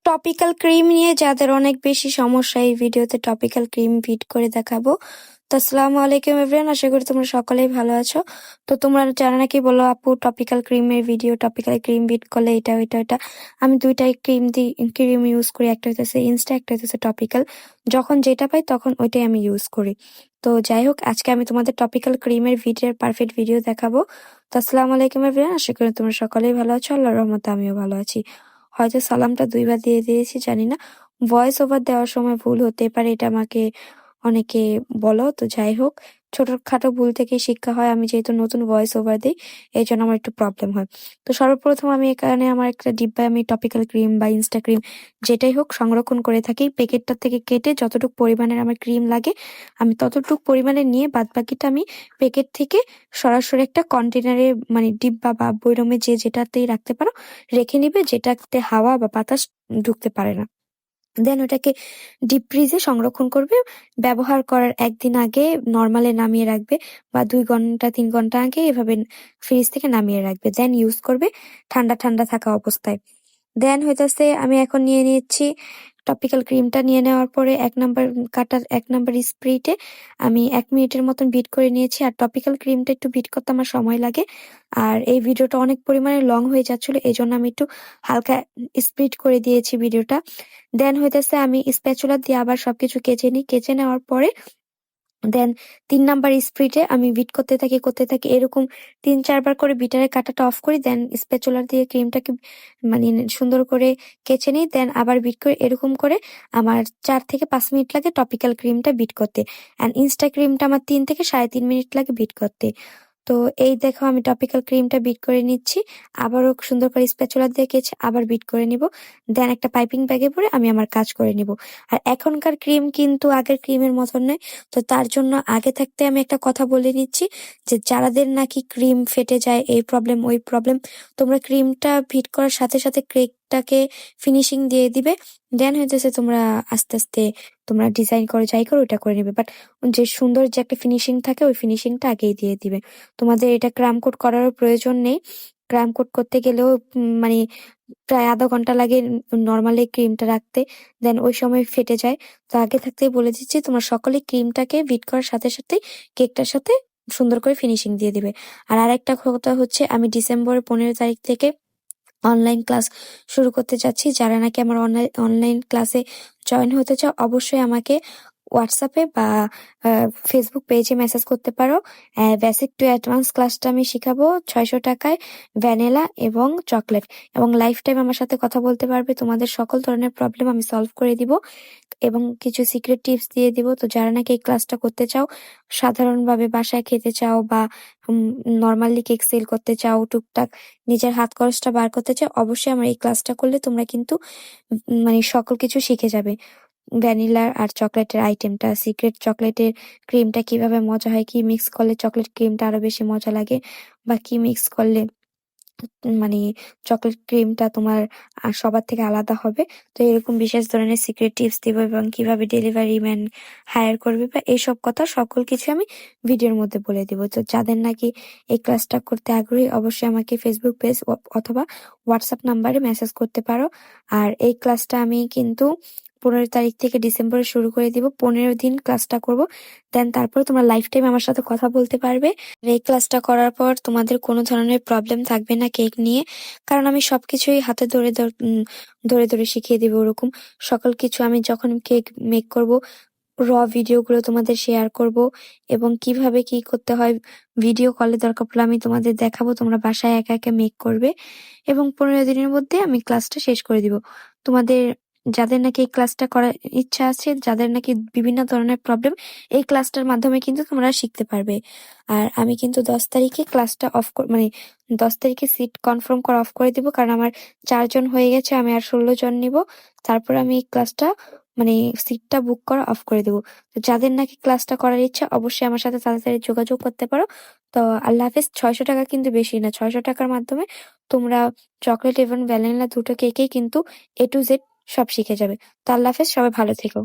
Topical cream নিয়ে যাদের অনেক বেশি সমস্যা, এই ভিডিওতে টপিক্যাল ক্রিম ফিট করে দেখাবো। তো আসসালামু আলাইকুম এভরিওয়ান, আশা করি তোমরা সকলেই ভালো আছো। তো তোমরা যারা নাকি বলো আপু টপিক্যাল ক্রিমের ভিডিও, টপিক্যাল ক্রিম ফিট করলে এটা ওইটা ওইটা, আমি দুইটাই ক্রিম ইউজ করি। একটা হইতেছে ইনস্টা, একটা হইতেছে টপিক্যাল। যখন যেটা পাই তখন ওইটাই আমি ইউজ করি। তো যাই হোক, আজকে আমি তোমাদের টপিক্যাল ক্রিমের পারফেক্ট ভিডিও দেখাবো। তো আসসালামু আলাইকুম এভরিওয়ান, আশা করি তোমরা সকলেই ভালো আছো। আল্লাহর রহমতে আমিও ভালো আছি। হয়তো সালামটা 2 বার দিয়ে দিয়েছি, জানি না। ভয়েস ওভার দেওয়ার সময় ভুল হতে পারে, এটা আমাকে অনেকে বলো। তো যাই হোক, ছোটখাটো ভুল থেকেই শিক্ষা হয়। আমি যেহেতু নতুন ভয়েস ওভার দিই, এইজন্য আমার একটু প্রবলেম হয়। তো সর্বপ্রথম আমি এখানে আমার একটা ডিব্বায় আমি টপিক্যাল ক্রিম বা ইনস্টা ক্রিম যেটাই হোক সংরক্ষণ করে থাকি। প্যাকেটটা থেকে কেটে যতটুকু পরিমাণের আমার ক্রিম লাগে আমি ততটুকু পরিমাণে নিয়ে বাদবাকিটা আমি প্যাকেট থেকে সরাসরি একটা কন্টেনারে, মানে ডিব্বা বা বৈরমে যেটাতেই রাখতে পারো রেখে নিবে, যেটাতে হাওয়া বা বাতাস ঢুকতে পারে না। দেন ওটাকে ডিপ ফ্রিজে সংরক্ষণ করবে। ব্যবহার করার 1 দিন আগে নরমালে নামিয়ে রাখবে, বা 2 ঘন্টা 3 ঘন্টা আগে এভাবে ফ্রিজ থেকে নামিয়ে রাখবে। দেন ইউজ করবে ঠান্ডা ঠান্ডা থাকা অবস্থায়। দেন হইতাছে আমি এখন নিয়ে নিচ্ছি টপিক্যাল ক্রিমটা। নিয়ে নেওয়ার পরে 1 নাম্বার স্প্রিটে আমি 1 মিনিটের মতন বিট করে নিয়েছি। আর টপিক্যাল ক্রিমটা একটু বিট করতে আমার সময় লাগে। আর এই ভিডিওটা অনেক পরিমাণে লং হয়ে যাচ্ছিল, এজন্য আমি একটু হালকা স্প্রিট করে দিয়েছি ভিডিওটা। দেন হইতেছে আমি স্প্যাচুলা দিয়ে আবার সবকিছু কেচে নিই। কেচে নেওয়ার পরে দেন 3 নাম্বার স্প্রিটে আমি বিট করতে থাকি এরকম 3-4 বার করে বিটারের কাঁটাটা অফ করি। দেন স্প্যাচুলার দিয়ে ক্রিমটাকে মানে সুন্দর করে কেচে নিই। দেন আবার বিট করে এরকম করে আমার 4 থেকে 5 মিনিট লাগে টপিক্যাল ক্রিমটা বিট করতে। অ্যান্ড ইনস্টা ক্রিমটা আমার 3 থেকে 3.5 মিনিট লাগে বিট করতে। তো এই দেখো আমি টপিক্যাল ক্রিমটা বিট করে নিচ্ছি। আবারও সুন্দর করে স্প্যাচুলা দিয়ে কেচে আবার বিট করে নিব। দেন একটা পাইপিং ব্যাগে ভরে আমি আমার কাজ করে নিব। আর এখনকার ক্রিম কিন্তু আগের ক্রিমের মতন নয়। তো তার জন্য আগে থাকতে আমি একটা কথা বলে নিচ্ছি, যে যারাদের নাকি ক্রিম ফেটে যায়, এই প্রবলেম ওই প্রবলেম, তোমরা ক্রিমটা ফিট করার সাথে সাথে কেকটাকে ফিনিশিং দিয়ে দিবে। দেন হইতেছে তোমরা আস্তে আস্তে তোমরা ডিজাইন করো, যাই করো ওটা করে নিবে। বাট যে সুন্দর যে একটা ফিনিশিং থাকে, ওই ফিনিশিংটা আগেই দিয়ে দিবে। তোমাদের এটা ক্রাম কোট করারও প্রয়োজন নেই। ক্রাম কোট করতে গেলেও মানে প্রায় আধা ঘন্টা লাগে নর্মালি ক্রিমটা রাখতে। দেন ওই সময় ফেটে যায়। তো আগে থাকতেই বলে দিচ্ছি, তোমরা সকলে ক্রিমটাকে বিট করার সাথে সাথে কেকটার সাথে সুন্দর করে ফিনিশিং দিয়ে দিবে। আর আরেকটা কথা হচ্ছে, আমি ডিসেম্বরের 15 তারিখ থেকে অনলাইন ক্লাস শুরু করতে যাচ্ছি। যারা নাকি আমার অনলাইন ক্লাসে জয়েন হতে চাও, অবশ্যই আমাকে হোয়াটসঅ্যাপে বা ফেসবুক পেজে মেসেজ করতে পারো। বেসিক টু অ্যাডভান্স ক্লাসটা আমি শিখাবো 600 টাকায়, ভ্যানিলা এবং চকলেট, এবং লাইফ টাইম আমার সাথে কথা বলতে পারবে। তোমাদের সকল ধরনের প্রবলেম আমি সলভ করে দিব এবং কিছু সিক্রেট টিপস দিয়ে দিব। তো যারা নাকি এই ক্লাসটা করতে চাও, সাধারণভাবে বাসায় খেতে চাও বা নর্মালি কেক সেল করতে চাও, টুকটাক নিজের হাত খরচটা বার করতে চাও, অবশ্যই আমার এই ক্লাসটা করলে তোমরা কিন্তু মানে সকল কিছু শিখে যাবে। ভ্যানিলার আর চকলেটের আইটেমটা, সিক্রেট চকলেটের ক্রিমটা কিভাবে মজা হয়, কি মিক্স করলে চকলেট ক্রিমটা আরো বেশি মজা লাগে, বা কি মিক্স করলে মানে চকলেট ক্রিমটা তোমার সবার থেকে আলাদা হবে। তো এরকম বিশেষ ধরনের সিক্রেট টিপস দিব, এবং কিভাবে ডেলিভারি ম্যান হায়ার করবে বা এইসব কথা সকল কিছু আমি ভিডিওর মধ্যে বলে দিব। তো যাদের নাকি এই ক্লাসটা করতে আগ্রহী, অবশ্যই আমাকে ফেসবুক পেজ অথবা হোয়াটসঅ্যাপ নাম্বারে মেসেজ করতে পারো। আর এই ক্লাসটা আমি কিন্তু 15 তারিখ থেকে ডিসেম্বরে শুরু করে দিব। 15 দিন ক্লাসটা করব। দেন তারপরে তোমরা লাইফ টাইম আমার সাথে কথা বলতে পারবে। এই ক্লাসটা করার পর তোমাদের কোনো ধরনের প্রবলেম থাকবে না কেক নিয়ে, কারণ আমি সবকিছুই হাতে ধরে ধরে শিখিয়ে দিব। ওরকম সকল কিছু আমি যখন কেক মেক করব, ভিডিওগুলো তোমাদের শেয়ার করব, এবং কিভাবে কি করতে হয় ভিডিও কলে দরকার পড়লে আমি তোমাদের দেখাবো। তোমরা বাসায় একা একা মেক করবে, এবং 15 দিনের মধ্যে আমি ক্লাসটা শেষ করে দিব। তোমাদের যাদের নাকি এই ক্লাসটা করার ইচ্ছা আছে, যাদের নাকি বিভিন্ন ধরনের প্রবলেম, এই ক্লাসটার মাধ্যমে কিন্তু তোমরা শিখতে পারবে। আর আমি কিন্তু 10 তারিখে ক্লাসটা মানে 10 তারিখে সিট কনফার্ম করা অফ করে দিব, কারণ আমার 4 জন হয়ে গেছে, আমি আর 16 জন নিব। তারপর আমি এই ক্লাসটা মানে সিটটা বুক করা অফ করে দেবো। তো যাদের নাকি ক্লাসটা করার ইচ্ছা, অবশ্যই আমার সাথে তাড়াতাড়ি যোগাযোগ করতে পারো। তো আল্লাহ হাফেজ। 600 টাকা কিন্তু বেশি না। 600 টাকার মাধ্যমে তোমরা চকলেট এবং ভ্যানিলা দুটো কেকেই কিন্তু A to Z সব শিখে যাবে। তো আল্লাহ হাফেজ, সবাই ভালো থেকো।